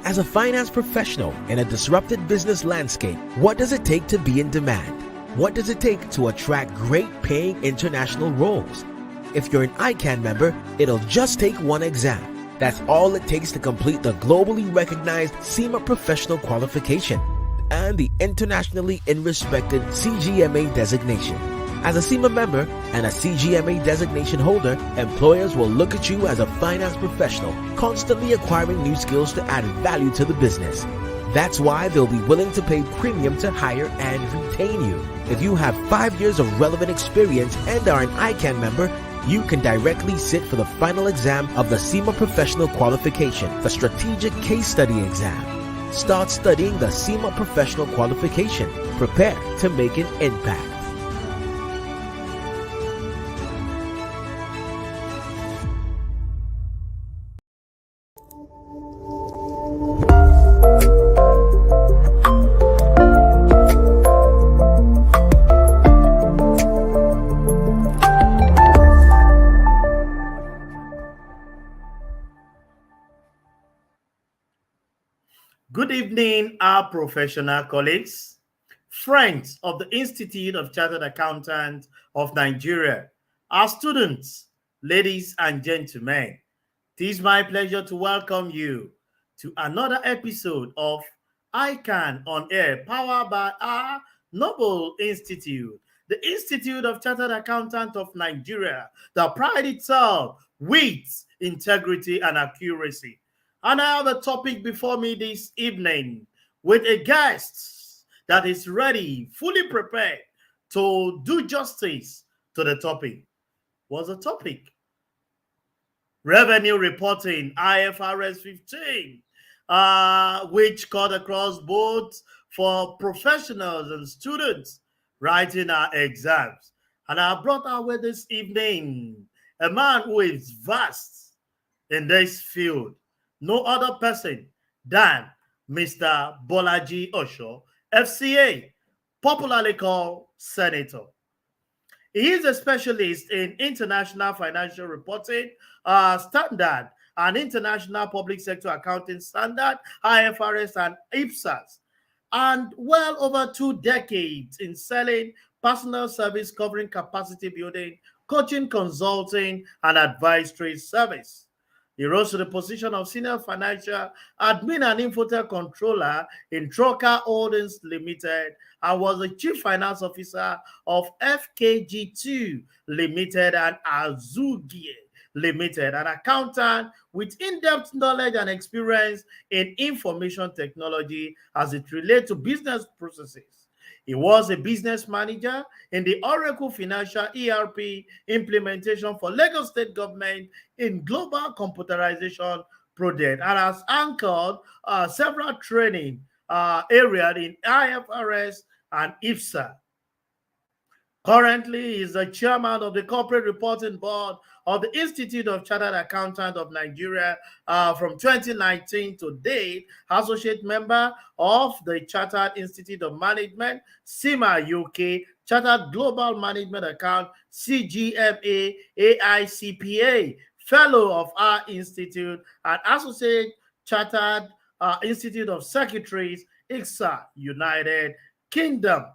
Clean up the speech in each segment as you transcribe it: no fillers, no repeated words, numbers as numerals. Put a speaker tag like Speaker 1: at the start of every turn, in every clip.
Speaker 1: As a finance professional in a disrupted business landscape, what does it take to be in demand? What does it take to attract great paying international roles? If you're an ICAN member, it'll just take one exam. That's all it takes to complete the globally recognized CIMA professional qualification and the internationally respected CGMA designation. As a CIMA member and a CGMA designation holder, employers will look at you as a finance professional, constantly acquiring new skills to add value to the business. That's why they'll be willing to pay premium to hire and retain you. If you have 5 years of relevant experience and are an ICAN member, you can directly sit for the final exam of the CIMA Professional Qualification, the Strategic Case Study exam. Start studying the CIMA Professional Qualification. Prepare to make an impact.
Speaker 2: Good evening, our professional colleagues, friends of the Institute of Chartered Accountants of Nigeria, our students, ladies and gentlemen. It is my pleasure to welcome you to another episode of ICAN on Air, powered by our noble institute, the Institute of Chartered Accountants of Nigeria, that pride itself with integrity and accuracy. And I have a topic before me this evening with a guest that is ready, fully prepared to do justice to the topic. What's the topic? Revenue reporting, IFRS 15, which cut across both for professionals and students writing our exams. And I brought our way this evening a man who is vast in this field. No other person than Mr. Bolaji Osho, FCA, popularly called Senator. He is a specialist in international financial reporting standard and international public sector accounting standard, IFRS and Ifrs, and well over 2 decades in selling personal service covering capacity building, coaching, consulting, and advisory service. He rose to the position of Senior Financial Admin and Infotech Controller in Troca Holdings Limited and was the Chief Finance Officer of FKG2 Limited and Azugie Limited, an accountant with in-depth knowledge and experience in information technology as it relates to business processes. He was a business manager in the Oracle Financial ERP implementation for Lagos State government in global computerization project and has anchored several training areas in IFRS and IFSA. Currently, he is the chairman of the Corporate Reporting Board of the Institute of Chartered Accountants of Nigeria from 2019 to date, associate member of the Chartered Institute of Management, CIMA UK, Chartered Global Management Account, CGMA, AICPA, fellow of our institute, and associate Chartered Institute of Secretaries, ICSA, United Kingdom.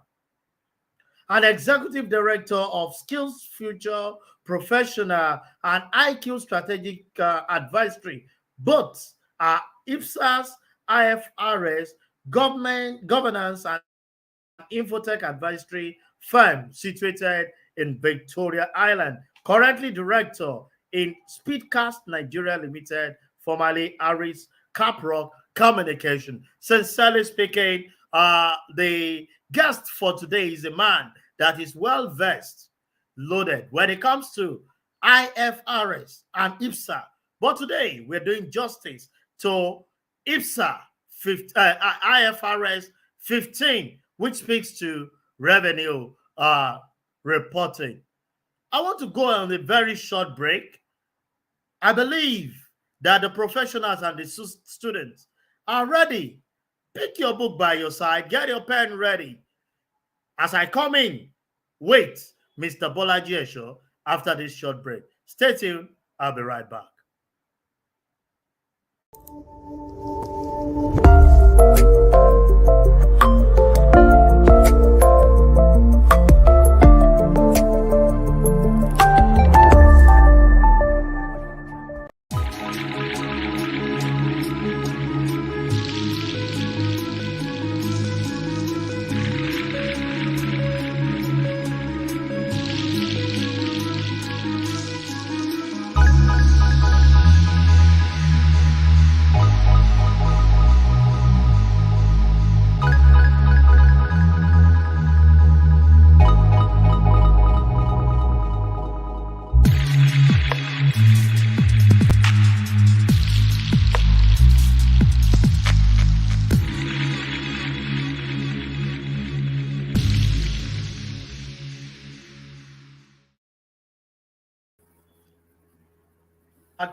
Speaker 2: An executive director of Skills Future Professional and IQ Strategic Advisory, both are IFSA's IFRS governance and infotech advisory firm situated in Victoria Island. Currently director in Speedcast Nigeria Limited, formerly Aris Caprock Communication. Sincerely speaking, the guest for today is a man that is well versed, loaded when it comes to IFRS and IFSA. But today we're doing justice to IFSA, IFRS 15, which speaks to revenue reporting. I want to go on a very short break. I believe that the professionals and the students are ready. Pick your book by your side, get your pen ready. As I come in, wait, Mr. Bolaji Osho, after this short break. Stay tuned, I'll be right back.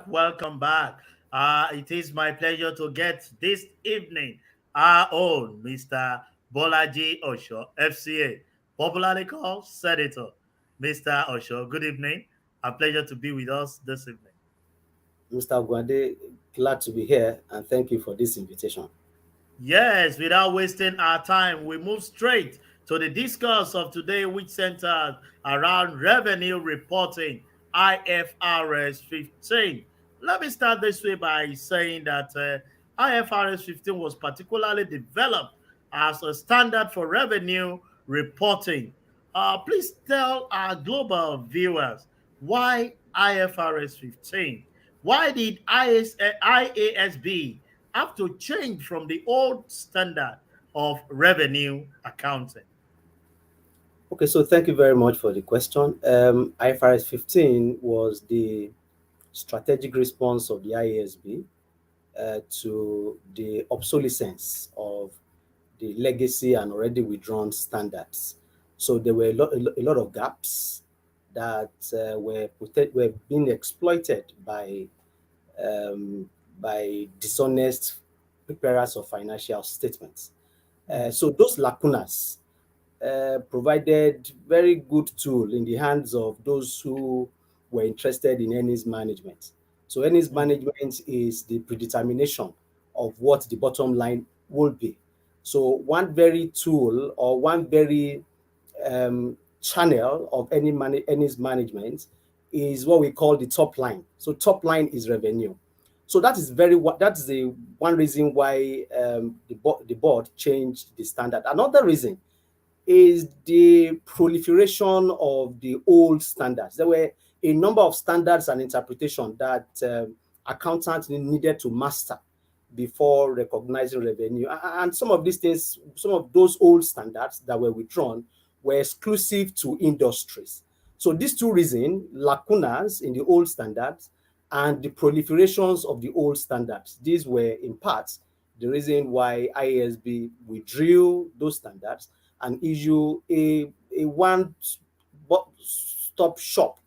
Speaker 2: Welcome back. It is my pleasure to get this evening our own Mr. Bolaji Osho, FCA, popularly called Senator. Mr. Osho, good evening. A pleasure to be with us this evening.
Speaker 3: Mr. Gwande, glad to be here and thank you for this invitation.
Speaker 2: Yes, without wasting our time, we move straight to the discourse of today, which centers around revenue reporting, IFRS 15. Let me start this way by saying that IFRS 15 was particularly developed as a standard for revenue reporting. Please tell our global viewers why IFRS 15? Why did IASB have to change from the old standard of revenue accounting?
Speaker 3: Okay, so thank you very much for the question. IFRS 15 was the strategic response of the IASB to the obsolescence of the legacy and already withdrawn standards. So there were a lot of gaps that were being exploited by dishonest preparers of financial statements. So those lacunas provided very good tool in the hands of those who were interested in earnings management. So earnings
Speaker 2: Mm,
Speaker 3: management is the predetermination of what the bottom line will be. So one very tool or one very channel of earnings management is what we call the top line. So top line is revenue. So that's the one reason why the board changed the standard. Another reason is the proliferation of the old standards. There were a number of standards and interpretation that accountants needed to master before recognizing revenue. And some of these things, some of those old standards that were withdrawn were exclusive to industries. So these two reasons, lacunas in the old standards and the proliferations of the old standards, these were in part the reason why IASB withdrew those standards and issue a one-stop shop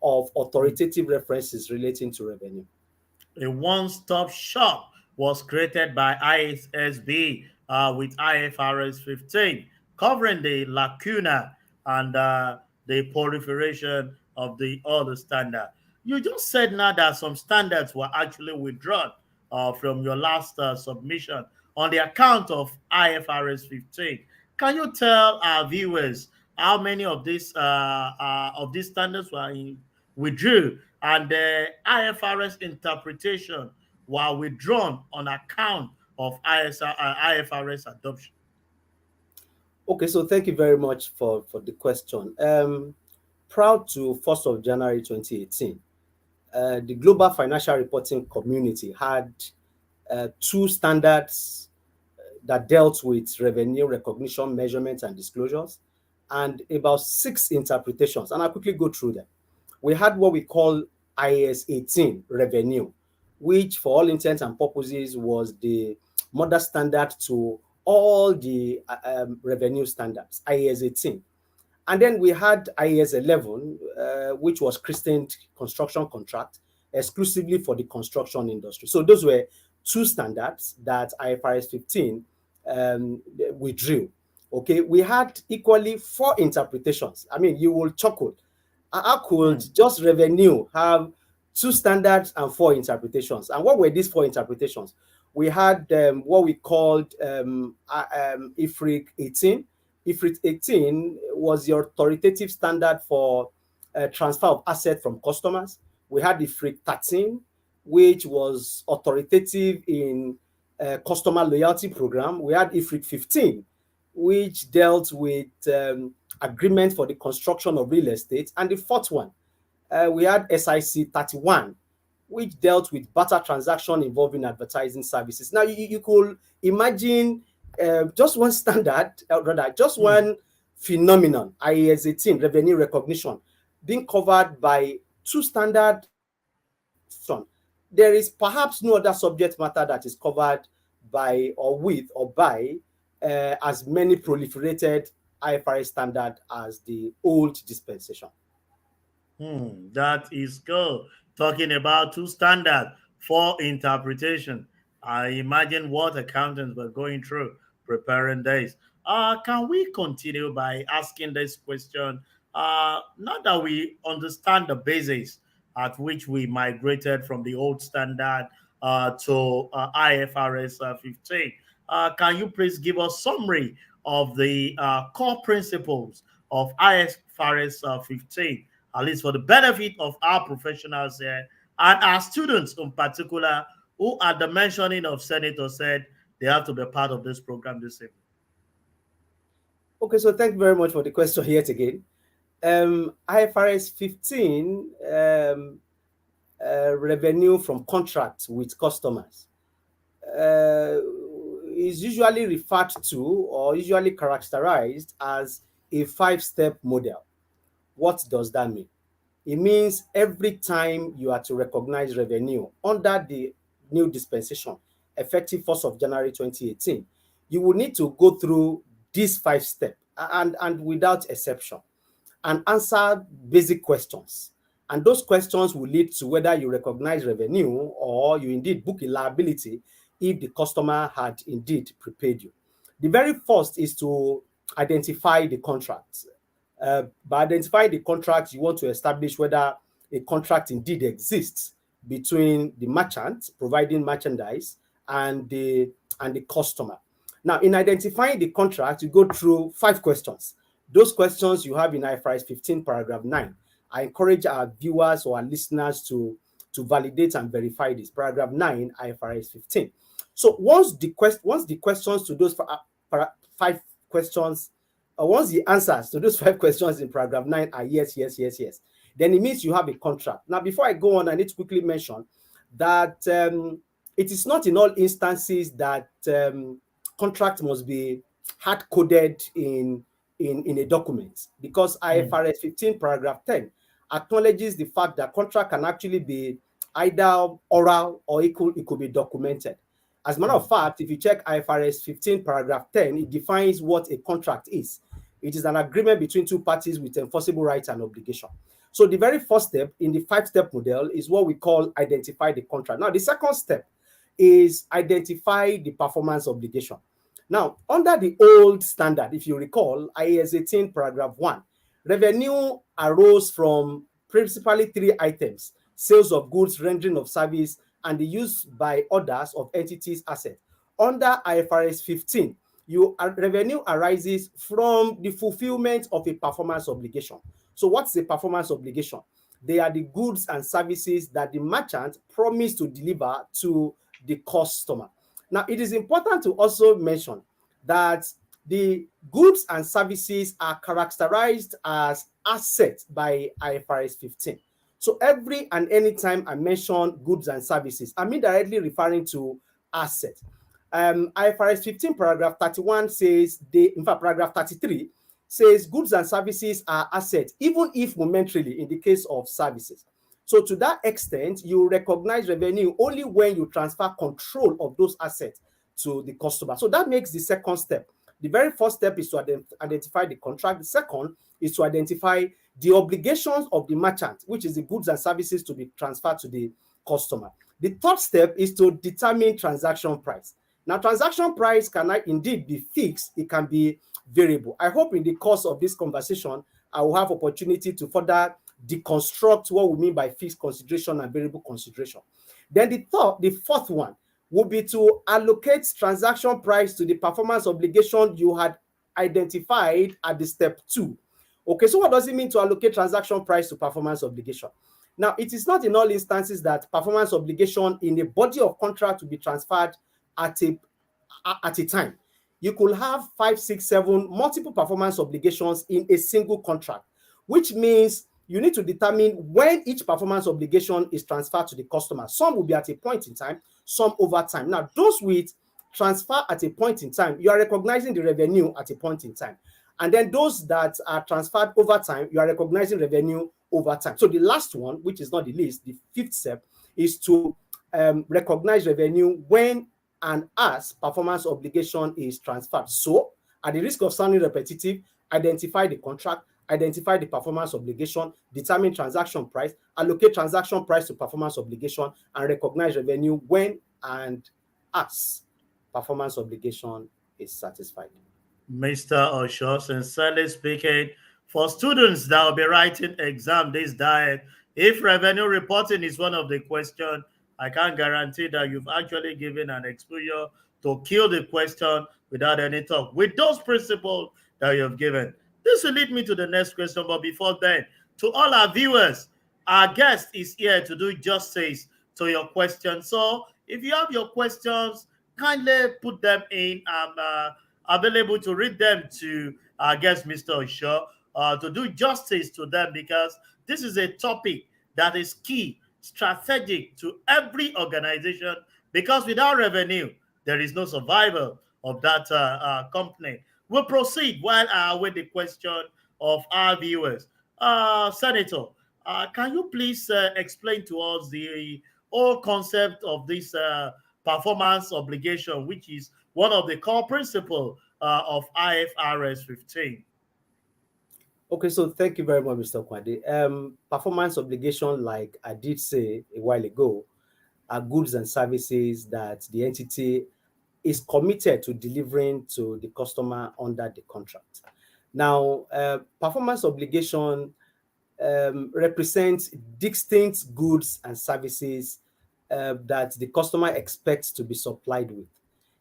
Speaker 3: of
Speaker 2: mm.
Speaker 3: authoritative references relating to revenue.
Speaker 2: A one-stop shop was created by ISSB with IFRS 15, covering the lacuna and the proliferation of the other standard. You just said now that some standards were actually withdrawn from your last submission on the account of IFRS 15. Can you tell our viewers how many of these standards withdrew and the IFRS interpretation were withdrawn on account of IFRS adoption?
Speaker 3: Okay, so thank you very much for the question. Proud to 1st of January 2018, the global financial reporting community had two standards that dealt with revenue recognition, measurement, and disclosures, and about six interpretations. And I'll quickly go through them. We had what we call IAS 18 revenue, which for all intents and purposes was the mother standard to all the revenue standards, IAS 18. And then we had IAS 11, which was christened construction contract, exclusively for the construction industry. So those were two standards that IFRS 15 withdrew. Okay, we had equally four interpretations. I mean, you will chuckle. How could
Speaker 2: Hmm.
Speaker 3: just revenue have two standards and four interpretations? And what were these four interpretations? We had what we called IFRIC 18. IFRIC 18 was the authoritative standard for transfer of assets from customers. We had IFRIC 13, which was authoritative in customer loyalty program. We had IFRIC 15, which dealt with agreement for the construction of real estate. And the fourth one, we had SIC 31, which dealt with barter transaction involving advertising services. Now, you could imagine just one standard, rather, just
Speaker 2: Hmm.
Speaker 3: one phenomenon, IAS 18, revenue recognition, being covered by two standard. There is perhaps no other subject matter that is covered by or with or by as many proliferated IFRS standard as the old dispensation.
Speaker 2: That is good. talking about two standards for interpretation. I imagine what accountants were going through preparing this. Can we continue by asking this question? Now that we understand the basis at which we migrated from the old standard to IFRS 15, can you please give us summary of the core principles of IFRS 15, at least for the benefit of our professionals here and our students in particular, who at the mentioning of Senator said they have to be part of this program this evening?
Speaker 3: Okay, so thank you very much for the question yet again. IFRS 15, revenue from contracts with customers, is usually referred to or usually characterized as a 5-step model. What does that mean? It means every time you are to recognize revenue under the new dispensation, effective 1st of January 2018, you will need to go through these 5 steps and without exception and answer basic questions. And those questions will lead to whether you recognize revenue or you indeed book a liability if the customer had indeed prepaid you. The very first is to identify the contract. By identifying the contract, you want to establish whether a contract indeed exists between the merchant providing merchandise and the customer. Now, in identifying the contract, you go through 5 questions. Those questions you have in IFRS 15, paragraph 9. I encourage our viewers or our listeners to validate and verify this. Paragraph 9, IFRS 15. So once the questions to those 5 questions, once the answers to those 5 questions in paragraph 9 are yes, yes, yes, yes, then it means you have a contract. Now, before I go on, I need to quickly mention that it is not in all instances that contract must be hard-coded in a document, because IFRS 15 paragraph 10 acknowledges the fact that contract can actually be either oral or it could be documented. As a matter of fact, if you check IFRS 15 paragraph 10, it defines what a contract is. It is an agreement between two parties with enforceable rights and obligation. So the very first step in the 5-step model is what we call identify the contract. Now, the second step is identify the performance obligation. Now, under the old standard, if you recall, IAS 18 paragraph 1, revenue arose from principally 3 items: sales of goods, rendering of service, and the use by others of entities' assets. Under IFRS 15, revenue arises from the fulfillment of a performance obligation. So what's the performance obligation? They are the goods and services that the merchant promised to deliver to the customer. Now, it is important to also mention that the goods and services are characterized as assets by IFRS 15. So every and any time I mention goods and services, I'm indirectly referring to assets. IFRS 15 paragraph 31 says, paragraph 33 says goods and services are assets, even if momentarily in the case of services. So to that extent, you recognize revenue only when you transfer control of those assets to the customer. So that makes the second step. The very first step is to identify the contract. The second is to identify the obligations of the merchant, which is the goods and services to be transferred to the customer. The third step is to determine transaction price. Now, transaction price can indeed be fixed. It can be variable. I hope in the course of this conversation, I will have opportunity to further deconstruct what we mean by fixed consideration and variable consideration. Then the fourth one would be to allocate transaction price to the performance obligation you had identified at the step 2. Okay, so what does it mean to allocate transaction price to performance obligation? Now, it is not in all instances that performance obligation in a body of contract to be transferred at a time. You could have 5, 6, 7 multiple performance obligations in a single contract, which means you need to determine when each performance obligation is transferred to the customer. Some will be at a point in time, some over time. Now, those with transfer at a point in time, you are recognizing the revenue at a point in time. And then those that are transferred over time, you are recognizing revenue over time. So the last one, which is not the least, the 5th step, is to recognize revenue when and as performance obligation is transferred. So, at the risk of sounding repetitive, identify the contract, identify the performance obligation, determine transaction price, allocate transaction price to performance obligation, and recognize revenue when and as performance obligation is satisfied.
Speaker 2: Mr. Osho, sincerely speaking, for students that will be writing exam this diet, if revenue reporting is one of the questions, I can't guarantee that you've actually given an exposure to kill the question without any talk. With those principles that you have given, this will lead me to the next question. But before then, to all our viewers, our guest is here to do justice to your questions. So if you have your questions, kindly put them in. Available to read them to our guest, Mr. Osho, to do justice to them, because this is a topic that is key, strategic to every organization, because without revenue, there is no survival of that company. We'll proceed while I await the question of our viewers. Senator, can you please explain to us the whole concept of this performance obligation, which is one of the core principles of IFRS 15?
Speaker 3: Okay, so thank you very much, Mr. Kwade. Performance obligation, like I did say a while ago, are goods and services that the entity is committed to delivering to the customer under the contract. Now, performance obligation represents distinct goods and services that the customer expects to be supplied with.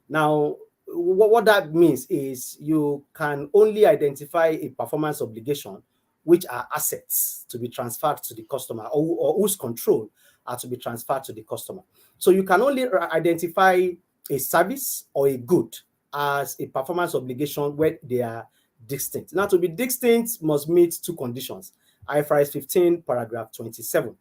Speaker 3: Now, what that means is you can only identify a performance obligation which are assets to be transferred to the customer, or whose control are to be transferred to the customer. So you can only identify a service or a good as a performance obligation when they are distinct. Now, to be distinct must meet two conditions. IFRS 15, paragraph 27.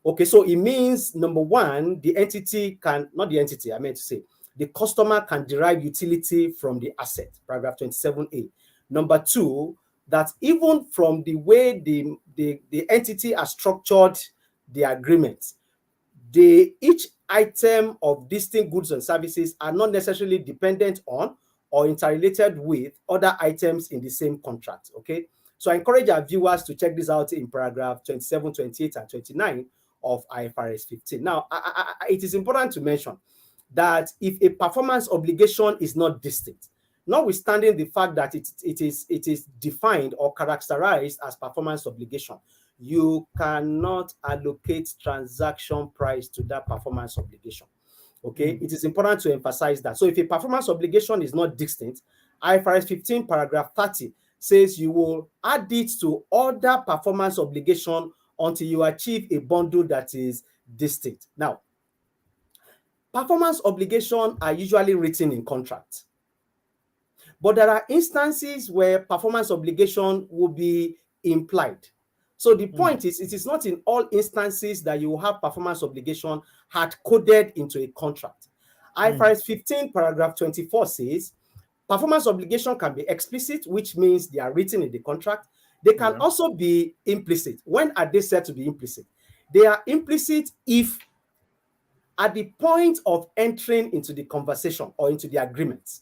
Speaker 3: Okay, so it means, number one, the entity can, not the entity, I meant to say, the customer can derive utility from the asset, paragraph 27A. Number two, that even from the way the entity has structured the agreement, each item of distinct goods and services are not necessarily dependent on or interrelated with other items in the same contract. Okay, so I encourage our viewers to check this out in paragraph 27, 28, and 29 of IFRS 15. Now, it is important to mention that if a performance obligation is not distinct, notwithstanding the fact that it is defined or characterized as performance obligation, you cannot allocate transaction price to that performance obligation. Okay, it is important to emphasize that. So if a performance obligation is not distinct, IFRS 15 paragraph 30 says you will add it to other performance obligation until you achieve a bundle that is distinct. Now, performance obligations are usually written in contract, but there are instances where performance obligation will be implied. So the point is, it is not in all instances that you will have performance obligation hard coded into a contract. IFRS 15 paragraph 24 says performance obligation can be explicit, which means they are written in the contract. They can also be implicit. When are they said to be implicit? They are implicit if at the point of entering into the conversation or into the agreement,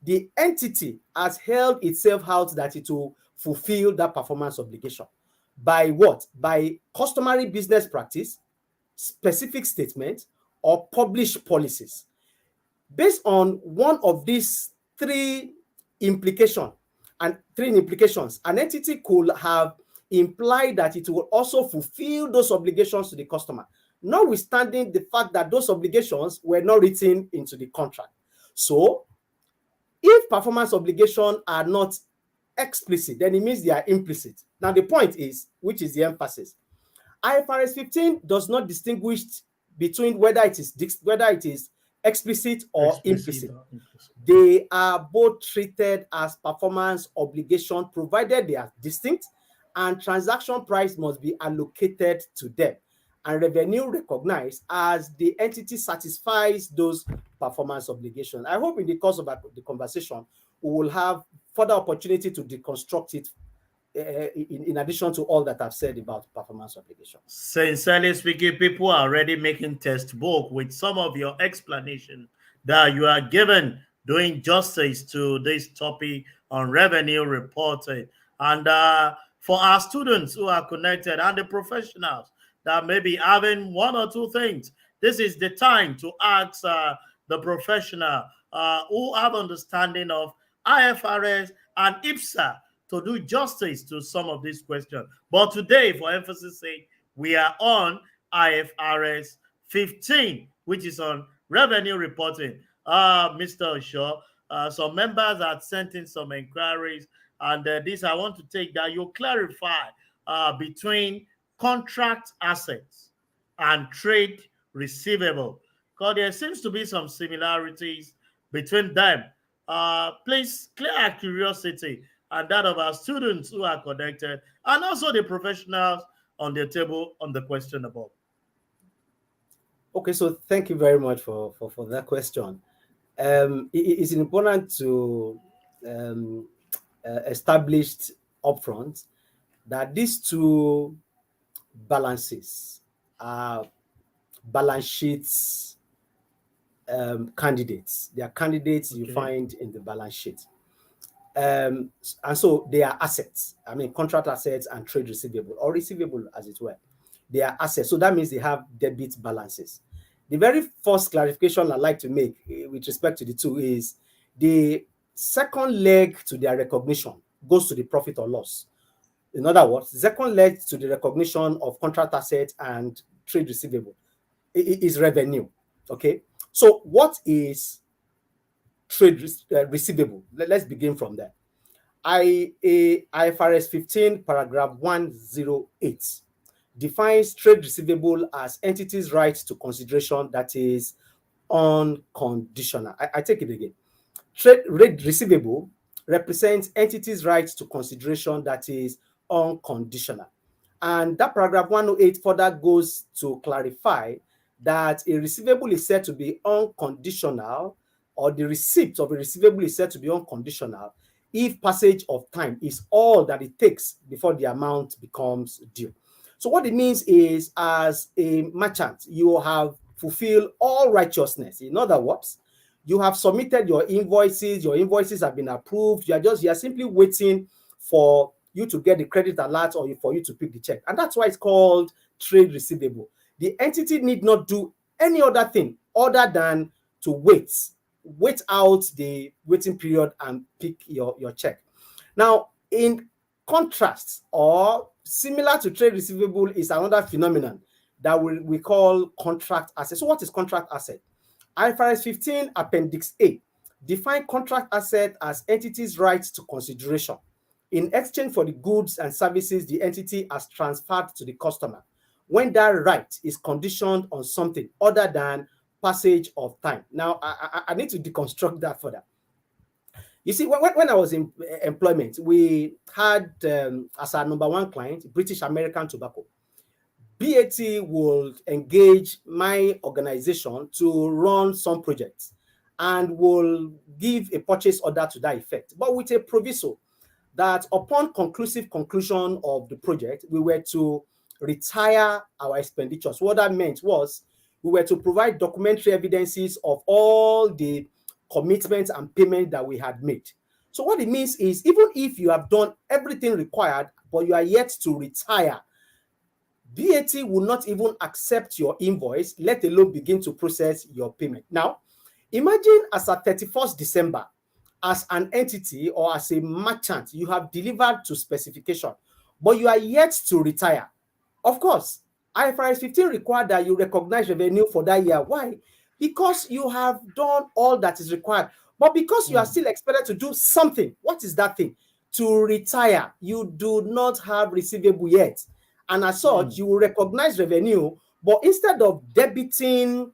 Speaker 3: the entity has held itself out that it will fulfill that performance obligation. By what? By customary business practice, specific statement, or published policies. Based on one of these three implications, an entity could have implied that it will also fulfill those obligations to the customer, notwithstanding the fact that those obligations were not written into the contract. So, if performance obligations are not explicit, then it means they are implicit. Now, the point is, which is the emphasis, IFRS 15 does not distinguish between whether it is explicit or implicit. They are both treated as performance obligation, provided they are distinct, and transaction price must be allocated to them, and revenue recognized as the entity satisfies those performance obligations. I hope in the course of the conversation, we will have further opportunity to deconstruct it in addition to all that I've said about performance obligation.
Speaker 2: Sincerely speaking, people are already making textbook with some of your explanation that you are given, doing justice to this topic on revenue reporting. And For our students who are connected and the professionals that may be having one or two things, this is the time to ask the professional who have understanding of IFRS and IPSA to do justice to some of these questions. But today, for emphasis sake, we are on IFRS 15, which is on revenue reporting. Mr. Osho, some members had sent in some inquiries, and this I want to take that you clarify between contract assets and trade receivable, because there seems to be some similarities between them. Please clear our curiosity and that of our students who are connected, and also the professionals on the table on the question above.
Speaker 3: Okay, so thank you very much for that question. It's important to establish upfront that these two balances are balance sheets candidates. They are candidates you find in the balance sheet. And so they are assets. I mean, contract assets and trade receivable, or receivable as it were. They are assets. So that means they have debit balances. The very first clarification I'd like to make with respect to the two is the second leg to their recognition goes to the profit or loss. In other words, the second leg to the recognition of contract assets and trade receivable is revenue. Okay. So what is trade receivable? Let's begin from there. IFRS 15, paragraph 108 defines trade receivable as entities' rights to consideration that is unconditional. I take it again. Trade receivable represents entities' rights to consideration that is unconditional. And that paragraph 108 further goes to clarify that a receivable is said to be unconditional, or the receipt of a receivable is said to be unconditional if passage of time is all that it takes before the amount becomes due. So what it means is, as a merchant, you have fulfilled all righteousness. In other words, you have submitted your invoices have been approved, you are simply waiting for you to get the credit alert or for you to pick the check. And that's why it's called trade receivable. The entity need not do any other thing other than to wait out the waiting period and pick your check. Now, in contrast, or similar to trade receivable, is another phenomenon that we call contract asset. So what is contract asset? IFRS 15 Appendix A define contract asset as entities' rights to consideration in exchange for the goods and services the entity has transferred to the customer, when that right is conditioned on something other than passage of time. Now, I need to deconstruct that further. You see, when I was in employment, we had, as our number one client, British American Tobacco. BAT will engage my organization to run some projects and will give a purchase order to that effect, but with a proviso that upon conclusion of the project, we were to retire our expenditures. What that meant was we were to provide documentary evidences of all the commitments and payment that we had made. So what it means is, even if you have done everything required, but you are yet to retire, BAT will not even accept your invoice, let alone begin to process your payment. Now, imagine as at 31st December, as an entity or as a merchant, you have delivered to specification, but you are yet to retire. Of course, IFRS 15 requires that you recognize revenue for that year. Why? Because you have done all that is required. But because you are still expected to do something, what is that thing? To retire. You do not have receivable yet. And as such, you will recognize revenue, but instead of debiting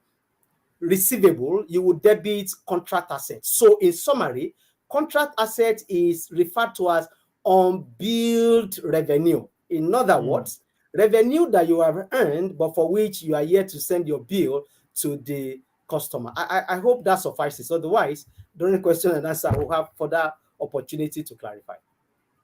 Speaker 3: receivable, you will debit contract assets. So in summary, contract asset is referred to as unbilled revenue. In other words, revenue that you have earned, but for which you are yet to send your bill to the customer. I hope that suffices. Otherwise, during the question and answer, we'll have further opportunity to clarify.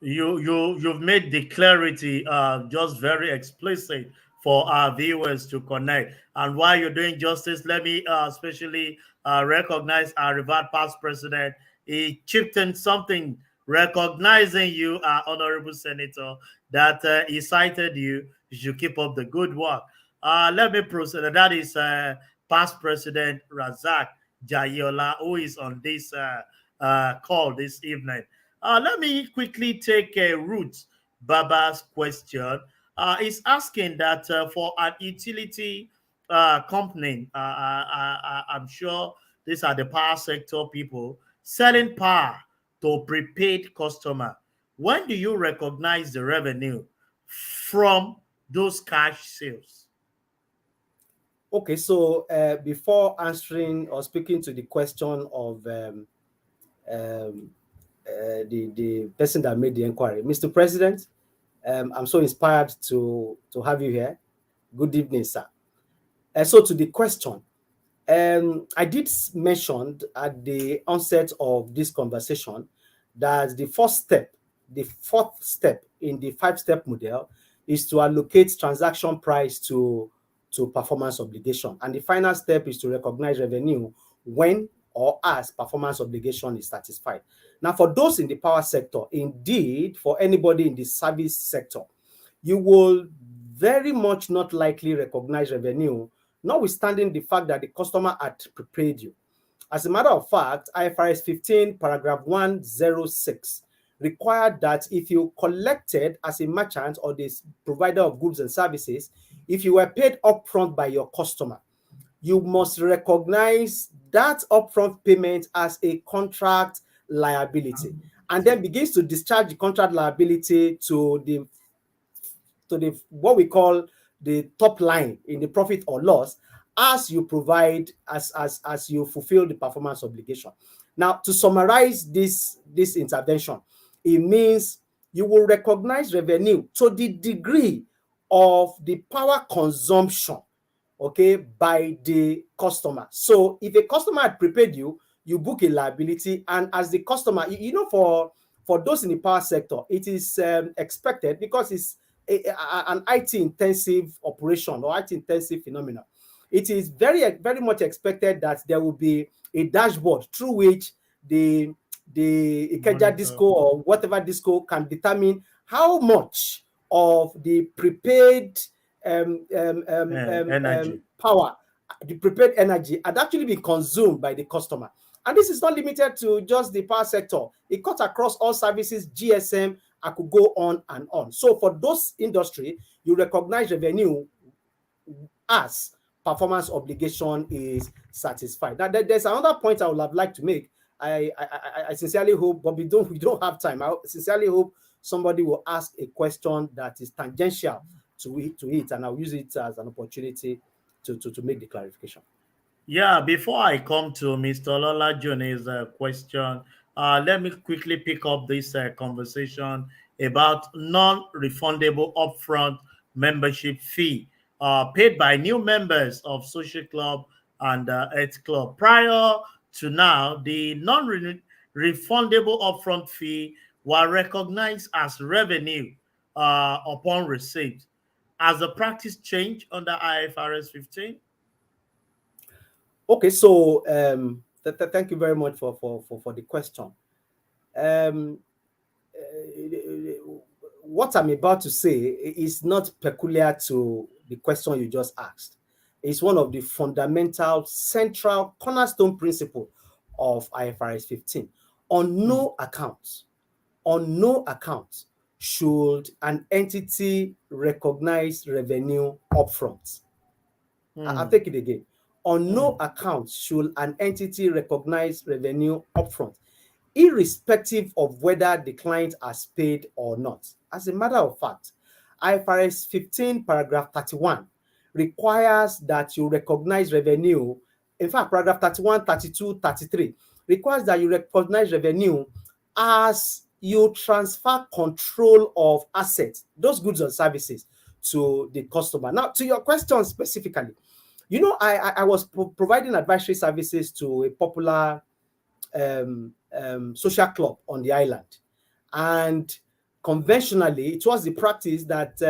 Speaker 2: You've made the clarity just very explicit for our viewers to connect. And while you're doing justice, let me especially recognize our revered past president. He chipped in something recognizing you, Honorable Senator, that he cited you. You should keep up the good work. Let me proceed. That is past President Razak Jayola, who is on this call this evening. Let me quickly take Ruth Baba's question. He's asking that for an utility company, I'm sure these are the power sector people selling power to prepaid customer. When do you recognize the revenue from those cash sales?
Speaker 3: Okay, so before answering or speaking to the question of the person that made the inquiry, Mr. President, I'm so inspired to have you here. Good evening, sir. So to the question, I did mention at the onset of this conversation that the fourth step in the 5-step model is to allocate transaction price to performance obligation. And the final step is to recognize revenue when or as performance obligation is satisfied. Now, for those in the power sector, indeed, for anybody in the service sector, you will very much not likely recognize revenue, notwithstanding the fact that the customer had prepaid you. As a matter of fact, IFRS 15, paragraph 106 required that if you collected as a merchant or the provider of goods and services, if you were paid upfront by your customer, you must recognize that upfront payment as a contract liability, and then begins to discharge the contract liability to the what we call the top line in the profit or loss as you provide as you fulfill the performance obligation. Now, to summarize this intervention, it means you will recognize revenue to the degree of the power consumption, okay, by the customer. So if a customer had prepaid you, you book a liability, and as the customer, for those in the power sector, it is expected, because it's an IT intensive operation or IT intensive phenomenon. It is very, very much expected that there will be a dashboard through which the Ikeja Disco or whatever Disco can determine how much of the prepaid power, the prepaid energy, had actually been consumed by the customer. And this is not limited to just the power sector. It cuts across all services, GSM. I could go on and on. So for those industry, you recognize revenue as performance obligation is satisfied. Now, there's another point I would have liked to make. I sincerely hope, but we don't have time. I sincerely hope somebody will ask a question that is tangential to it, and I'll use it as an opportunity to make the clarification.
Speaker 2: Yeah, before I come to Mr. Lola Jones' question, let me quickly pick up this conversation about non-refundable upfront membership fee paid by new members of social club and Earth Club. Prior to now, the non-refundable upfront fee were recognized as revenue upon receipt. Has the practice changed under IFRS 15?
Speaker 3: Okay, so thank you very much for the question. What I'm about to say is not peculiar to the question you just asked. It's one of the fundamental, central, cornerstone principle of IFRS 15. On no account should an entity recognize revenue upfront. I'll take it again. On no account should an entity recognize revenue upfront, irrespective of whether the client has paid or not. As a matter of fact, IFRS 15, paragraph 31 requires that you recognize revenue. In fact, paragraph 31, 32, 33 requires that you recognize revenue as you transfer control of assets, those goods and services, to the customer. Now, to your question specifically, I was providing advisory services to a popular social club on the island, and conventionally, it was the practice that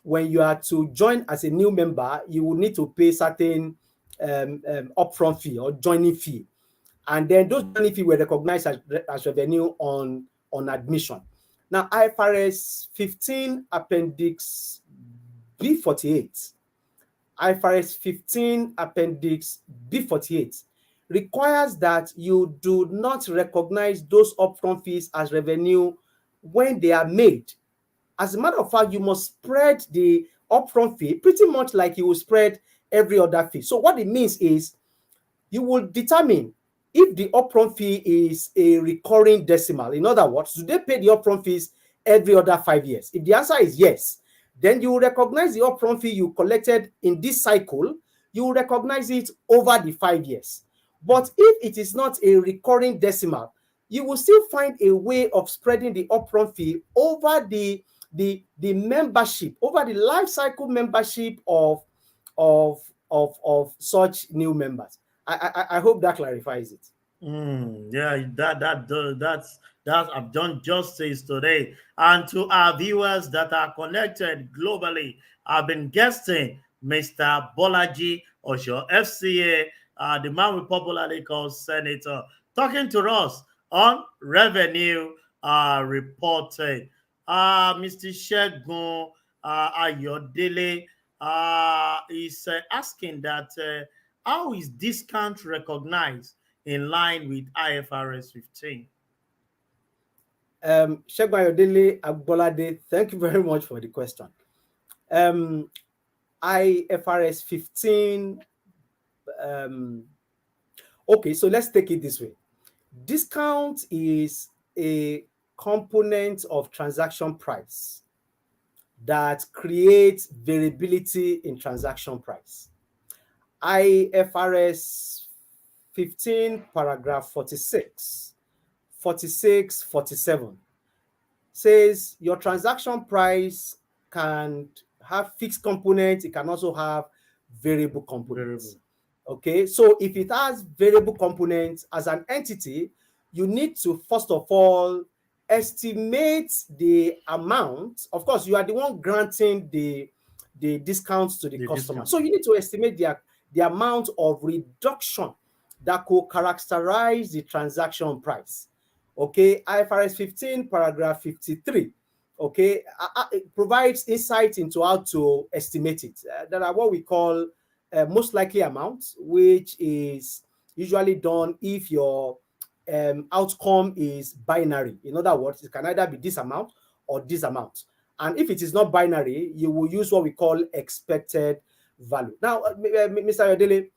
Speaker 3: when you are to join as a new member, you will need to pay certain upfront fee or joining fee, and then those joining fee were recognized as revenue on on admission. Now, IFRS 15 Appendix B48, IFRS 15 Appendix B48 requires that you do not recognize those upfront fees as revenue when they are made. As a matter of fact, you must spread the upfront fee pretty much like you will spread every other fee. So what it means is you will determine if the upfront fee is a recurring decimal. In other words, do they pay the upfront fees every other 5 years? If the answer is yes, then you will recognize the upfront fee you collected in this cycle. You will recognize it over the 5 years. But if it is not a recurring decimal, you will still find a way of spreading the upfront fee over the membership, over the life cycle membership of such new members. I hope that clarifies it.
Speaker 2: Yeah, that's I've done justice today. And to our viewers that are connected globally, I've been guesting Mr. Bolaji Osho, FCA, the man we popularly call Senator, talking to us on revenue reporting. Mr. Shegun Ayodele is asking that how is discount recognized in line with IFRS 15?
Speaker 3: Shegun Ayodele Agbolade, thank you very much for the question. IFRS 15, okay, so let's take it this way. Discount is a component of transaction price that creates variability in transaction price. IFRS 15, paragraph 46, 46, 47 says your transaction price can have fixed components. It can also have variable components. Okay, so if it has variable components as an entity, you need to first of all estimate the amount. Of course, you are the one granting the discounts to the customer. Discount. So you need to estimate the amount of reduction that could characterize the transaction price. Okay, IFRS 15, paragraph 53. Okay, it provides insight into how to estimate it. There are what we call most likely amount, which is usually done if your outcome is binary. In other words, it can either be this amount or this amount. And if it is not binary, you will use what we call expected value. Now, Mr. Ayodele,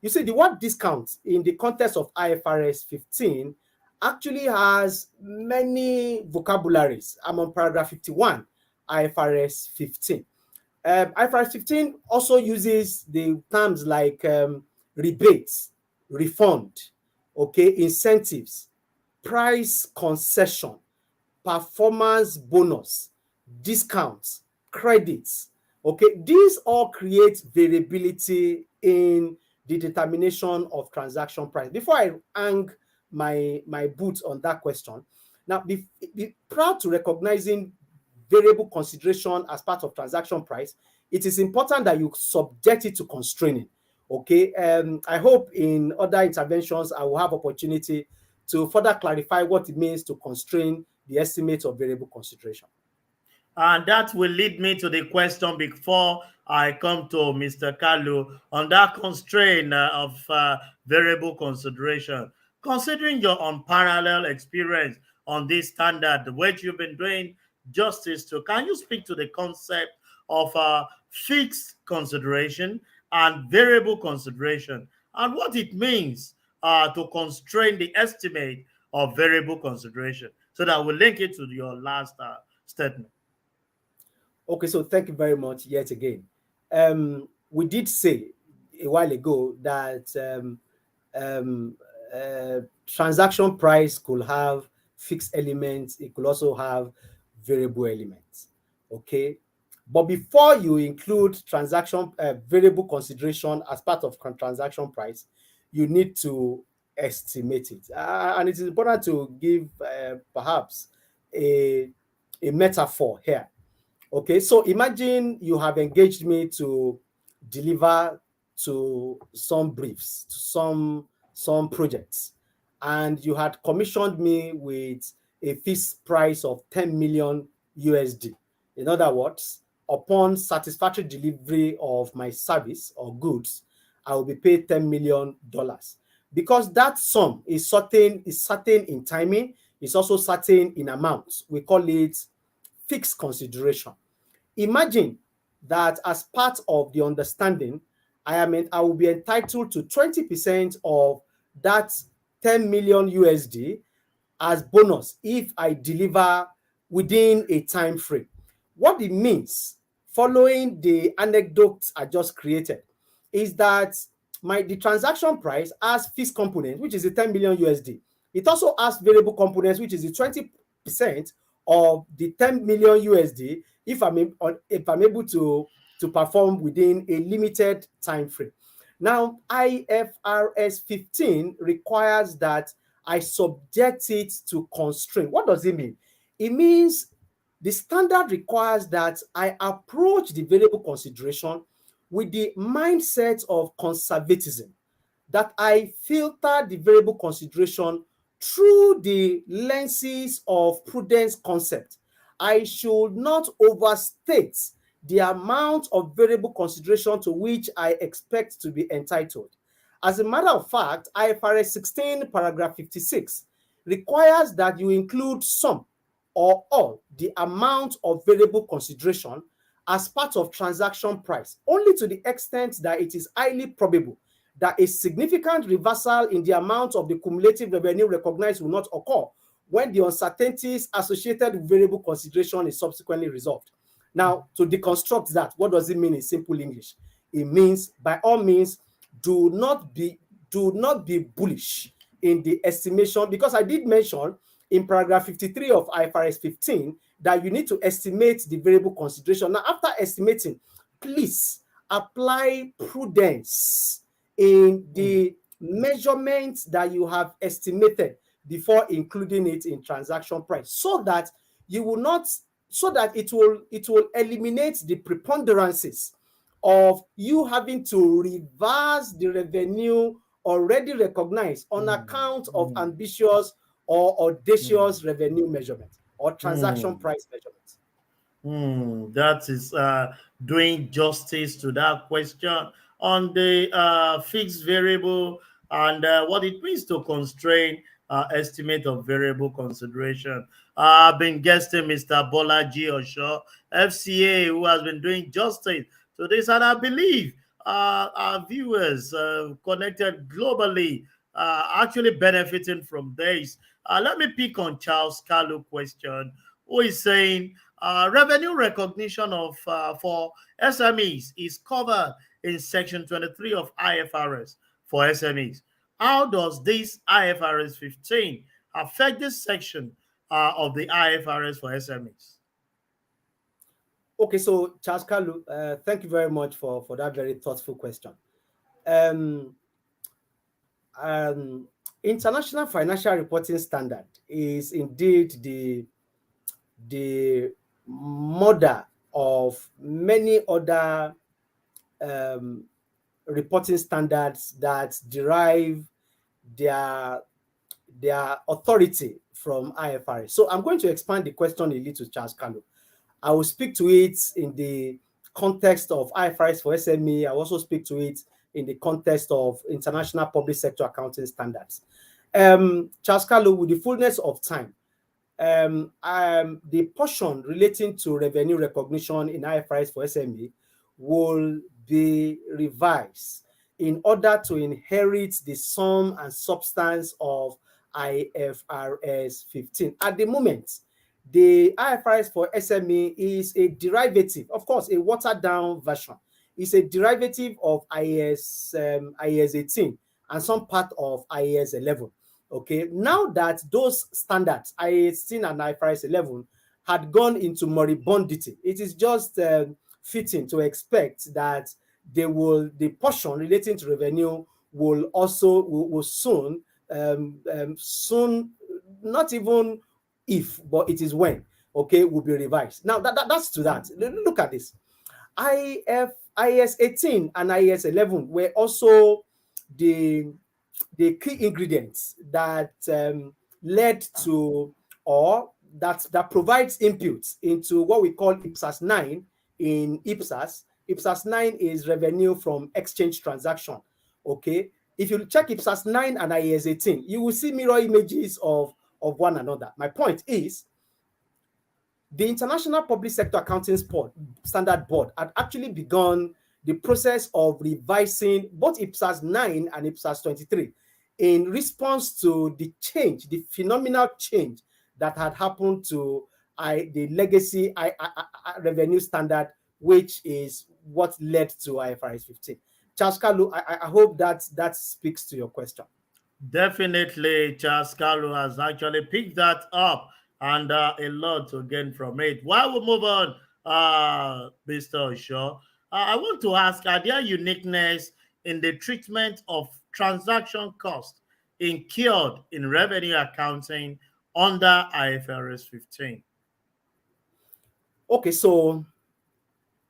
Speaker 3: you see the word discount in the context of IFRS 15 actually has many vocabularies. I'm on paragraph 51, IFRS 15. IFRS 15 also uses the terms like rebates, refund, okay, incentives, price concession, performance bonus, discounts, credits. Okay, these all create variability in the determination of transaction price. Before I hang my boots on that question, now be proud to recognizing variable consideration as part of transaction price. It is important that you subject it to constraining. Okay, I hope in other interventions I will have opportunity to further clarify what it means to constrain the estimate of variable consideration.
Speaker 2: And that will lead me to the question before I come to Mr. Kalu on that constraint of variable consideration. Considering your unparalleled experience on this standard, which you've been doing justice to, can you speak to the concept of fixed consideration and variable consideration and what it means to constrain the estimate of variable consideration, so that we'll link it to your last statement?
Speaker 3: Okay, so thank you very much yet again. We did say a while ago that transaction price could have fixed elements. It could also have variable elements. Okay, but before you include transaction variable consideration as part of transaction price, you need to estimate it, and it is important to give perhaps a metaphor here. Okay, so imagine you have engaged me to deliver to some briefs, to some projects, and you had commissioned me with a fixed price of 10 million USD. In other words, upon satisfactory delivery of my service or goods, I will be paid $10 million. Because that sum is certain in timing, it's also certain in amount. We call it fixed consideration. Imagine that as part of the understanding, I will be entitled to 20% of that 10 million USD as bonus if I deliver within a time frame. What it means, following the anecdote I just created, is that the transaction price has fixed component, which is the 10 million USD. It also has variable components, which is the 20% of the 10 million USD if I'm able to perform within a limited time frame. Now, IFRS 15 requires that I subject it to constraint. What does it mean? It means the standard requires that I approach the variable consideration with the mindset of conservatism, that I filter the variable consideration through the lenses of prudence concept. I should not overstate the amount of variable consideration to which I expect to be entitled. As a matter of fact, IFRS 16, paragraph 56, requires that you include some or all the amount of variable consideration as part of transaction price, only to the extent that it is highly probable that a significant reversal in the amount of the cumulative revenue recognized will not occur when the uncertainties associated with variable consideration is subsequently resolved. Now, to deconstruct that, what does it mean in simple English? It means, by all means, do not be bullish in the estimation, because I did mention in paragraph 53 of IFRS 15 that you need to estimate the variable consideration. Now, after estimating, please apply prudence in the measurements that you have estimated before including it in transaction price, so that it will eliminate the preponderances of you having to reverse the revenue already recognized on account of ambitious or audacious revenue measurement or transaction price measurement.
Speaker 2: That is doing justice to that question on the fixed variable and what it means to constrain estimate of variable consideration. I've been guesting Mr. Bolaji Osho, FCA, who has been doing justice to this, and I believe our viewers connected globally actually benefiting from this. Let me pick on Charles Kalu question, who is saying revenue recognition of for SMEs is covered in Section 23 of IFRS for SMEs. How does this IFRS 15 affect this section of the IFRS for SMEs?
Speaker 3: Okay, so Charles Kalu, thank you very much for that very thoughtful question. International Financial Reporting Standard is indeed the mother of many other reporting standards that derive their authority from IFRS. So I'm going to expand the question a little, Charles Kalu. I will speak to it in the context of IFRS for SME. I will also speak to it in the context of international public sector accounting standards. Charles Kalu, with the fullness of time, the portion relating to revenue recognition in IFRS for SME will be revised in order to inherit the sum and substance of IFRS 15. At the moment, the IFRS for SME is a derivative, of course, a watered down version. It's a derivative of IAS 18 and some part of IAS 11. Okay, now that those standards, IAS 18 and IFRS 11, had gone into moribundity, it is just fitting to expect that the portion relating to revenue will soon, not even if, but it is when, okay, will be revised. Now that's to that. Look at this. IAS 18 and IAS 11 were also the key ingredients that led to or that provides inputs into what we call IPSAS 9 in IPSAS. IPSAS 9 is revenue from exchange transaction. Okay. If you check IPSAS 9 and IAS 18, you will see mirror images of one another. My point is, the International Public Sector Accounting Standard Board had actually begun the process of revising both IPSAS 9 and IPSAS 23 in response to the change, the phenomenal change that had happened to the legacy revenue standard, which is what led to IFRS 15. Charles Kalu, I hope that speaks to your question.
Speaker 2: Definitely, Charles Carlo has actually picked that up and a lot to gain from it. While we move on, Mr. Shaw, I want to ask, are there uniqueness in the treatment of transaction costs incurred in revenue accounting under IFRS 15?
Speaker 3: Okay, so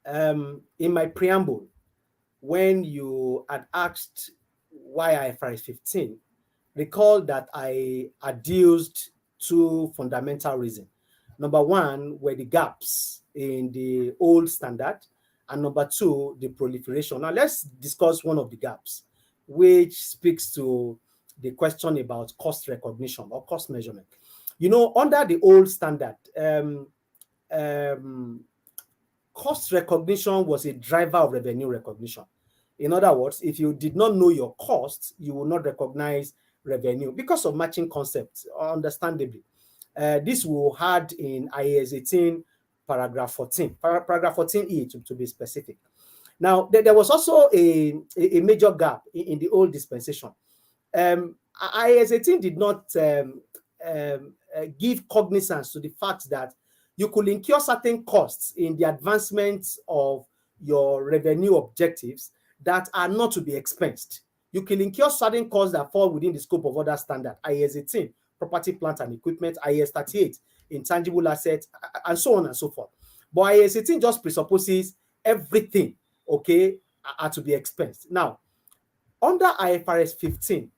Speaker 3: in my preamble, when you had asked why IFRS 15, recall that I adduced two fundamental reasons. Number one were the gaps in the old standard, and number two, the proliferation. Now let's discuss one of the gaps, which speaks to the question about cost recognition or cost measurement. You know, under the old standard, cost recognition was a driver of revenue recognition. In other words, if you did not know your costs, you will not recognize revenue because of matching concepts, understandably. This will had in IAS 18, paragraph 14, paragraph 14E to be specific. Now, there was also a major gap in the old dispensation. IAS 18 did not give cognizance to the fact that you could incur certain costs in the advancement of your revenue objectives that are not to be expensed. You can incur certain costs that fall within the scope of other standards, IAS 18, property, plant, and equipment, IAS 38, intangible assets, and so on and so forth. But IAS 18 just presupposes everything, okay, are to be expensed. Now, under IFRS 15,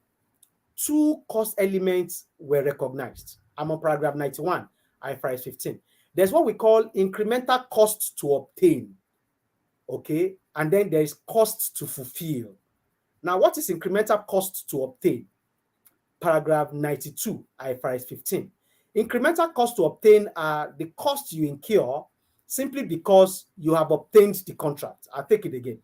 Speaker 3: two cost elements were recognized. I'm on paragraph 91, IFRS 15. There's what we call incremental costs to obtain, okay? And then there's costs to fulfill. Now, what is incremental costs to obtain? Paragraph 92, IFRS 15. Incremental costs to obtain are the costs you incur simply because you have obtained the contract. I'll take it again.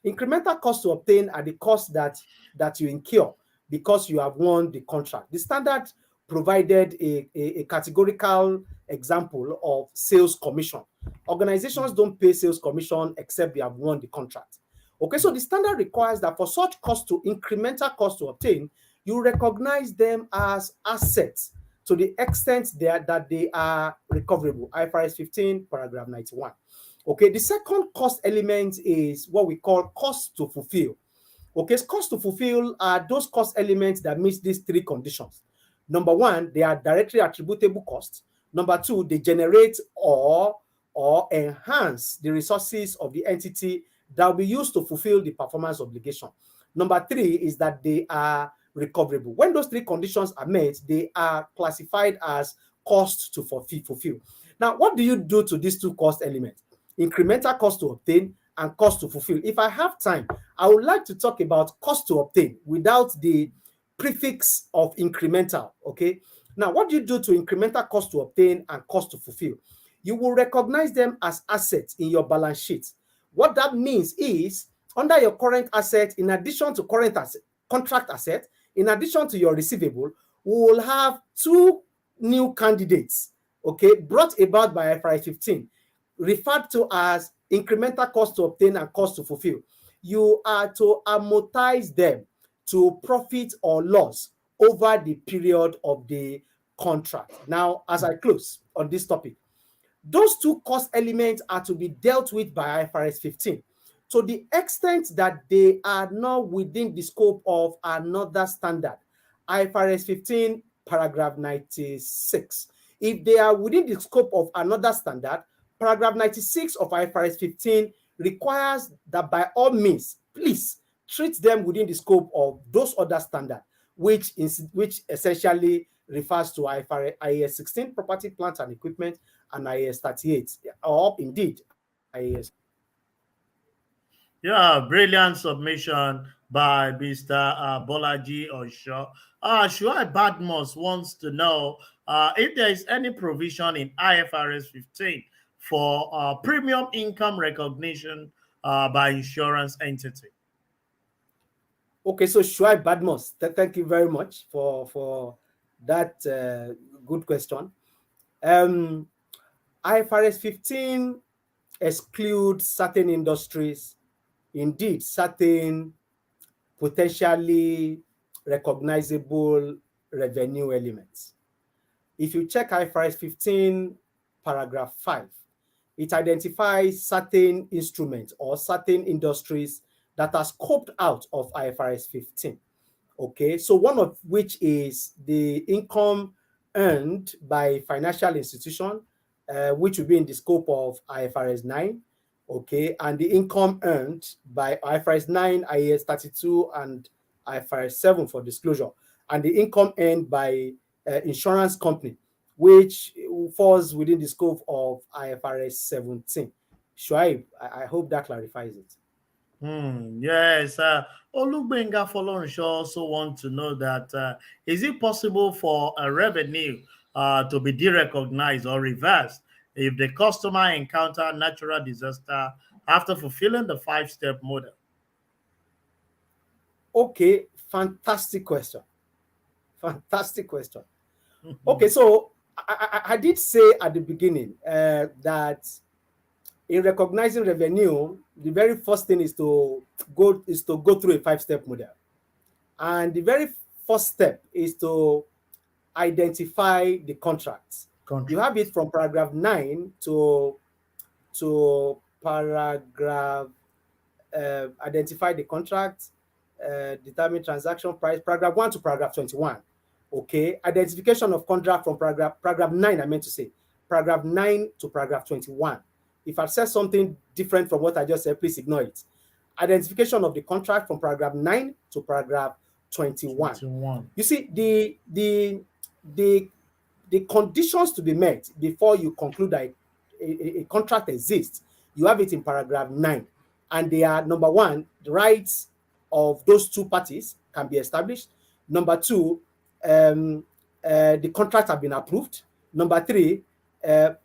Speaker 3: Incremental costs to obtain are the costs that you incur because you have won the contract. The standard provided a categorical example of sales commission. Organizations don't pay sales commission except they have won the contract. Okay, so the standard requires that for such costs to incremental costs to obtain, you recognize them as assets to the extent that they are recoverable. IFRS 15, paragraph 91. Okay, the second cost element is what we call cost to fulfill. Okay, cost to fulfill are those cost elements that meet these three conditions. Number one, they are directly attributable costs. Number two, they generate or enhance the resources of the entity that will be used to fulfill the performance obligation. Number three is that they are recoverable. When those three conditions are met, they are classified as costs to fulfill. Now, what do you do to these two cost elements? Incremental cost to obtain and cost to fulfill. If I have time, I would like to talk about cost to obtain without the prefix of incremental, okay? Now, what do you do to incremental cost to obtain and cost to fulfill? You will recognize them as assets in your balance sheet. What that means is, under your current asset, in addition to current asset, contract asset, in addition to your receivable, we will have two new candidates, okay, brought about by IFRS 15, referred to as incremental cost to obtain and cost to fulfill. You are to amortize them to profit or loss over the period of the contract. Now, as I close on this topic, those two cost elements are to be dealt with by IFRS 15 to the extent that they are not within the scope of another standard. IFRS 15, paragraph 96. If they are within the scope of another standard, paragraph 96 of IFRS 15 requires that by all means, please treat them within the scope of those other standards. which essentially refers to IAS 16 property, plant and equipment, and IAS 38, or indeed IAS.
Speaker 2: Yeah, brilliant submission by Mr. Bolaji Osho. Shuai Badmos wants to know if there is any provision in IFRS 15 for premium income recognition by insurance entity.
Speaker 3: Okay, so Shuai Badmos, thank you very much for that good question. IFRS 15 excludes certain industries, indeed, certain potentially recognizable revenue elements. If you check IFRS 15, paragraph 5, it identifies certain instruments or certain industries that are scoped out of IFRS 15. Okay, so one of which is the income earned by financial institution, which will be in the scope of IFRS 9. Okay, and the income earned by IFRS 9, IAS 32, and IFRS 7 for disclosure, and the income earned by insurance company, which falls within the scope of IFRS 17. Shuaib, I hope that clarifies it.
Speaker 2: Yes. Olugbenga Folorenshaw also want to know that is it possible for a revenue to be derecognized or reversed if the customer encounter natural disaster after fulfilling the 5-step model?
Speaker 3: Okay, fantastic question. Fantastic question. Okay, so I did say at the beginning that in recognizing revenue, the very first thing is to go through a 5-step model, and the very first step is to identify the contracts. You have it from paragraph 9 to paragraph identify the contract, determine transaction price, paragraph 1 to paragraph 21. Okay, identification of contract from paragraph 9, I meant to say, paragraph 9 to paragraph 21. If I said something different from what I just said, please ignore it. Identification of the contract from paragraph 9 to paragraph 21. You see, the conditions to be met before you conclude that a contract exists, you have it in paragraph 9. And they are, number one, the rights of those two parties can be established. Number two, the contract have been approved. Number three,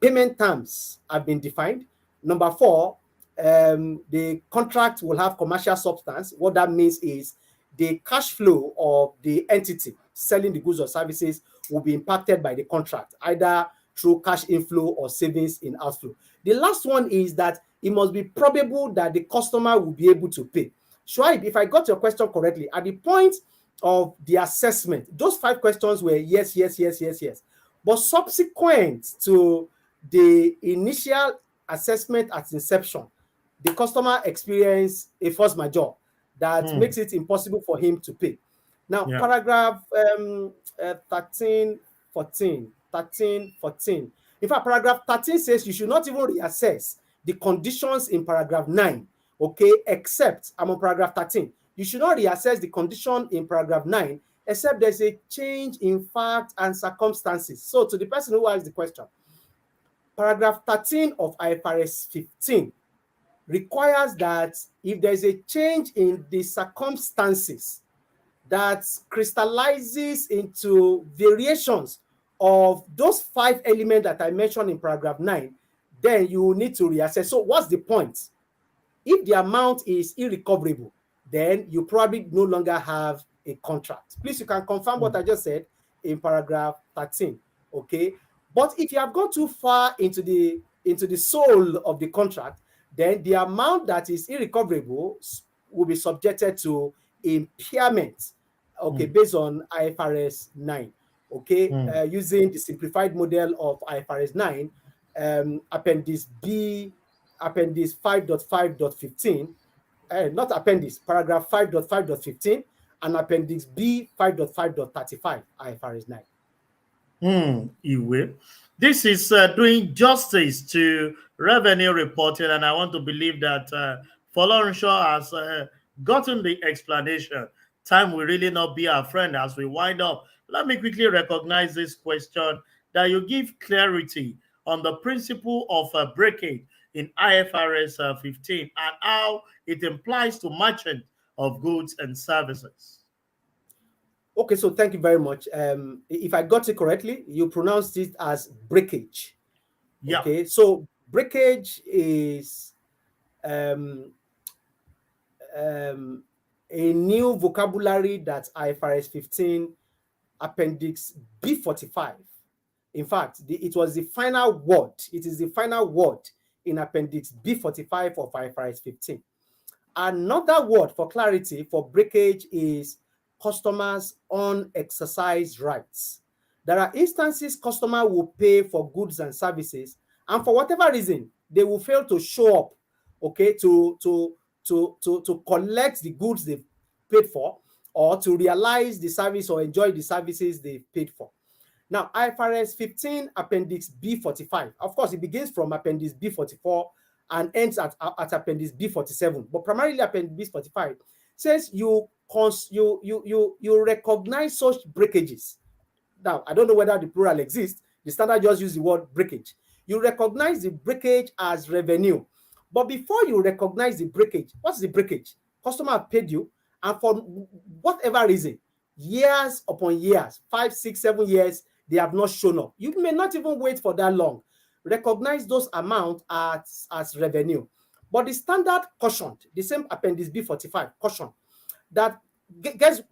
Speaker 3: payment terms have been defined. Number four, the contract will have commercial substance. What that means is the cash flow of the entity selling the goods or services will be impacted by the contract, either through cash inflow or savings in outflow. The last one is that it must be probable that the customer will be able to pay. Shoaib, if I got your question correctly, at the point of the assessment, those 5 questions were yes, yes, yes, yes, yes. But subsequent to the initial assessment at inception, the customer experienced a force majeure that makes it impossible for him to pay. Now, paragraph 13, 14. In fact, paragraph 13 says you should not even reassess the conditions in paragraph 9, okay, except, I'm on paragraph 13. You should not reassess the condition in paragraph 9 except there's a change in fact and circumstances. So to the person who asked the question, paragraph 13 of IFRS 15 requires that if there's a change in the circumstances that crystallizes into variations of those 5 elements that I mentioned in paragraph 9, then you will need to reassess. So what's the point? If the amount is irrecoverable, then you probably no longer have a contract. Please, you can confirm what I just said in paragraph 13, okay? But if you have gone too far into the soul of the contract, then the amount that is irrecoverable will be subjected to impairment, okay, based on IFRS 9, okay, using the simplified model of IFRS 9, Appendix B, Appendix 5.5.15, not appendix, paragraph 5.5.15, and Appendix B 5.5.35 IFRS 9.
Speaker 2: Iwe. This is doing justice to revenue reporting, and I want to believe that Folorenshaw has gotten the explanation time will really not be our friend as we wind up. Let me quickly recognize this question that you give clarity on the principle of a breakage in IFRS 15 and how it applies to merchant of goods and services.
Speaker 3: Okay, so thank you very much. If I got it correctly, you pronounced it as breakage.
Speaker 2: Yeah.
Speaker 3: Okay, so breakage is um, a new vocabulary that IFRS 15 Appendix B45. In fact, it was the final word. It is the final word in Appendix B45 of IFRS 15. Another word for clarity for breakage is customers' unexercised rights. There are instances customer will pay for goods and services, and for whatever reason, they will fail to show up, okay, to collect the goods they've paid for, or to realize the service or enjoy the services they've paid for. Now, IFRS 15 Appendix B45, of course, it begins from Appendix B44 and ends at Appendix B47, but primarily Appendix B45 says you recognize such breakages. Now, I don't know whether the plural exists. The standard just use the word breakage. You recognize the breakage as revenue. But before you recognize the breakage, what's the breakage? Customer paid you, and for whatever reason, years upon years, 5, 6, 7 years, they have not shown up. You may not even wait for that long. Recognize those amounts as revenue. But the standard cautioned, the same Appendix B45 caution, that guess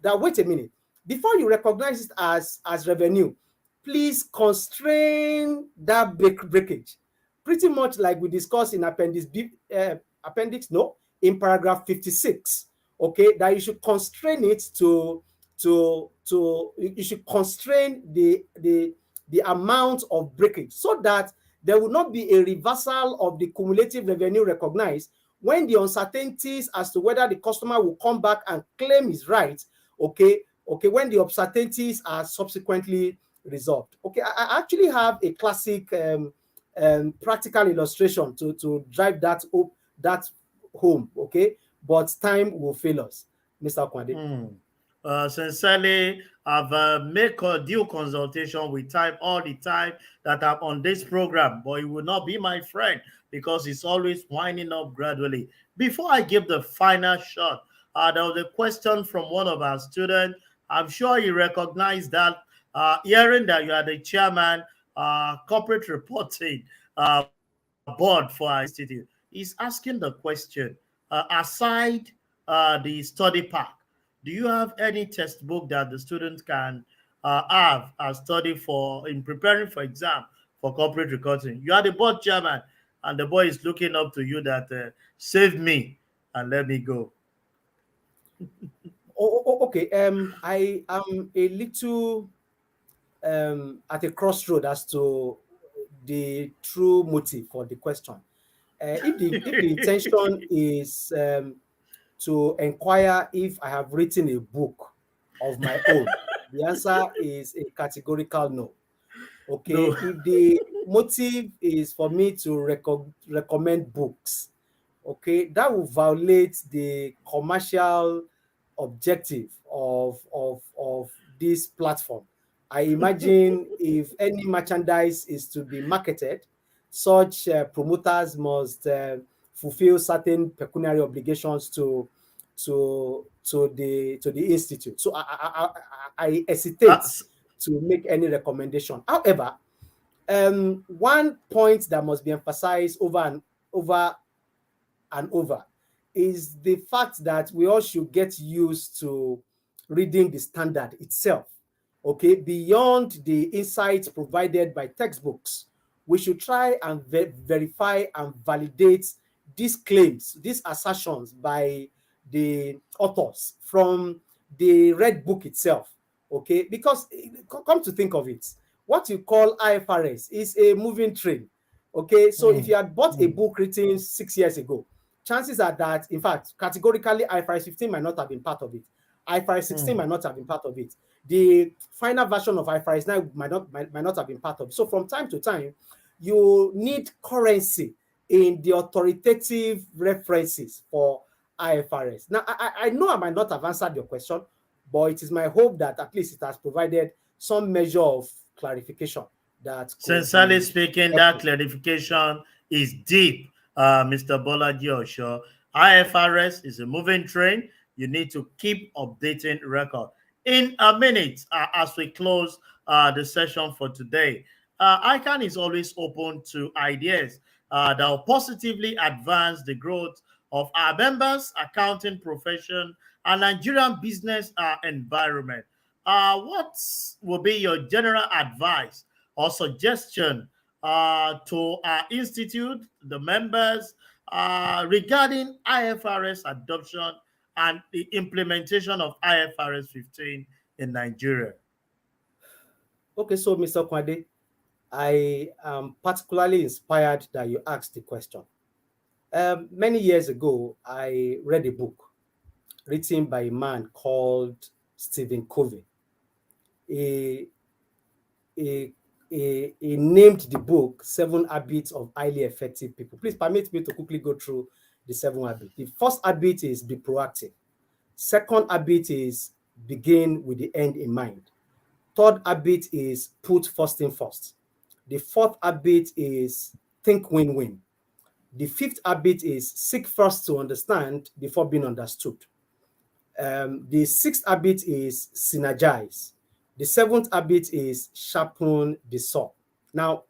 Speaker 3: that wait a minute, before you recognize it as revenue, please constrain that breakage. Pretty much like we discussed in Appendix B, in paragraph 56. Okay, that you should constrain it you should constrain the amount of breakage so that there will not be a reversal of the cumulative revenue recognized when the uncertainties as to whether the customer will come back and claim his rights, when the uncertainties are subsequently resolved. Okay, I actually have a classic practical illustration to drive that home, okay? But time will fail us, Mr. Kwande.
Speaker 2: Sincerely, I've made due consultation with time all the time that I'm on this program, but it will not be my friend because it's always winding up gradually. Before I give the final shot, there was a question from one of our students. I'm sure you recognize that, hearing that you are the chairman, corporate reporting board for our institute. He's asking the question, aside the study pack, do you have any textbook that the student can have a study for in preparing for exam for corporate recruiting? You are the board chairman, and the boy is looking up to you that save me and let me go.
Speaker 3: Okay. I am a little at a crossroad as to the true motive for the question. If the intention is to inquire if I have written a book of my own, the answer is a categorical no. Okay, no. If the motive is for me to recommend books, okay, that will violate the commercial objective of this platform. I imagine if any merchandise is to be marketed, such promoters must fulfill certain pecuniary obligations to the institute. So I hesitate to make any recommendation. However, one point that must be emphasized over and over is the fact that we all should get used to reading the standard itself. Okay, beyond the insights provided by textbooks, we should try and verify and validate these claims, these assertions by the authors from the Red Book itself. Okay, because come to think of it, what you call IFRS is a moving train. Okay, so if you had bought a book written 6 years ago, chances are that, in fact, categorically, IFRS 15 might not have been part of it. IFRS 16 might not have been part of it. The final version of IFRS 9 might not have been part of it. So from time to time, you need currency in the authoritative references for IFRS? Now, I know I might not have answered your question, but it is my hope that at least it has provided some measure of clarification that could
Speaker 2: Sincerely
Speaker 3: be
Speaker 2: speaking, that
Speaker 3: helpful.
Speaker 2: clarification is deep, Mr. Bolaji Osho. IFRS is a moving train. You need to keep updating record. In a minute, as we close the session for today, ICANN is always open to ideas that will positively advance the growth of our members, accounting profession, and Nigerian business environment. What will be your general advice or suggestion to our institute, the members, regarding IFRS adoption and the implementation of IFRS 15 in Nigeria?
Speaker 3: Okay, so Mr. Kwade, I am particularly inspired that you asked the question. Many years ago, I read a book written by a man called Stephen Covey. He, he, he named the book Seven Habits of Highly Effective People. Please permit me to quickly go through the 7 habits. The first habit is be proactive. Second habit is begin with the end in mind. Third habit is put first thing first. The fourth habit is think win-win. The fifth habit is seek first to understand before being understood. The sixth habit is synergize. The seventh habit is sharpen the saw. Now,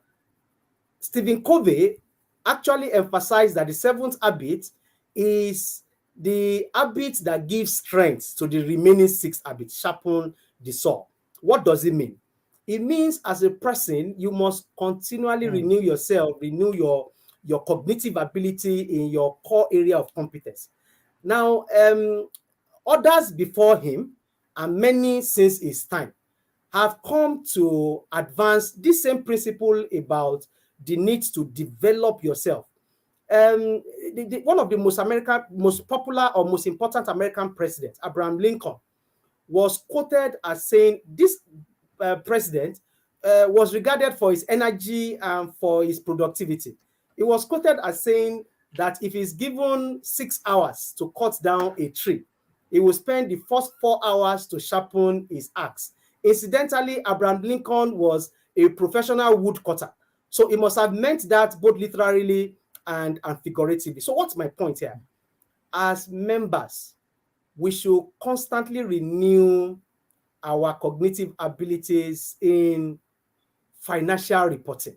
Speaker 3: Stephen Covey actually emphasized that the seventh habit is the habit that gives strength to the remaining 6 habits, sharpen the saw. What does it mean? It means as a person, you must continually renew yourself, renew your cognitive ability in your core area of competence. Now, others before him, and many since his time, have come to advance this same principle about the need to develop yourself. One of the most popular or most important American presidents, Abraham Lincoln, was quoted as saying this president was regarded for his energy and for his productivity. He was quoted as saying that if he's given 6 hours to cut down a tree, he will spend the first 4 hours to sharpen his axe. Incidentally, Abraham Lincoln was a professional woodcutter. So he must have meant that both literally and figuratively. So what's my point here? As members, we should constantly renew our cognitive abilities in financial reporting.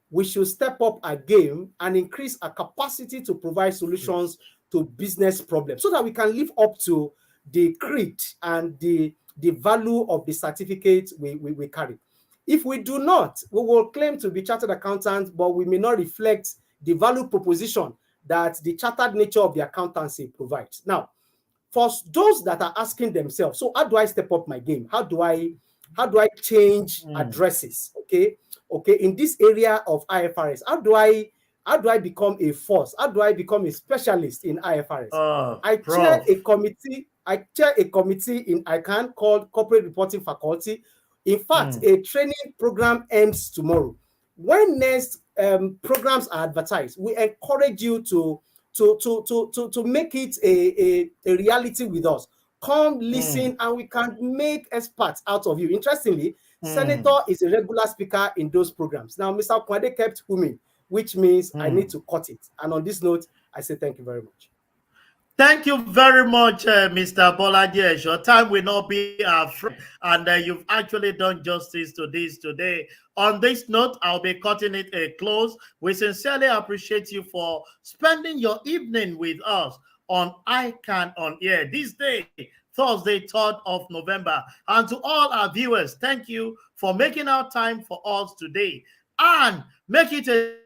Speaker 3: We should step up our game and increase our capacity to provide solutions to business problems so that we can live up to the creed and the value of the certificate we carry. If we do not, we will claim to be chartered accountants, but we may not reflect the value proposition that the chartered nature of the accountancy provides. Now, for those that are asking themselves, so how do I step up my game? How do I change addresses? Okay, in this area of IFRS, how do I become a force? How do I become a specialist in IFRS? I chair a committee in ICAN called Corporate Reporting Faculty. In fact, a training program ends tomorrow. When next programs are advertised, we encourage you to make it a reality with us. Come listen, and we can make experts out of you. Interestingly, Senator is a regular speaker in those programs. Now, Mr. Kwade kept humming, which means I need to cut it. And on this note, I say thank you very much.
Speaker 2: Thank you very much, Mr. Bolaji. Your time will not be our friend, and you've actually done justice to this today. On this note, I'll be cutting it a close. We sincerely appreciate you for spending your evening with us on ICAN on Air this day, Thursday, 3rd of November. And to all our viewers, thank you for making our time for us today. And make it a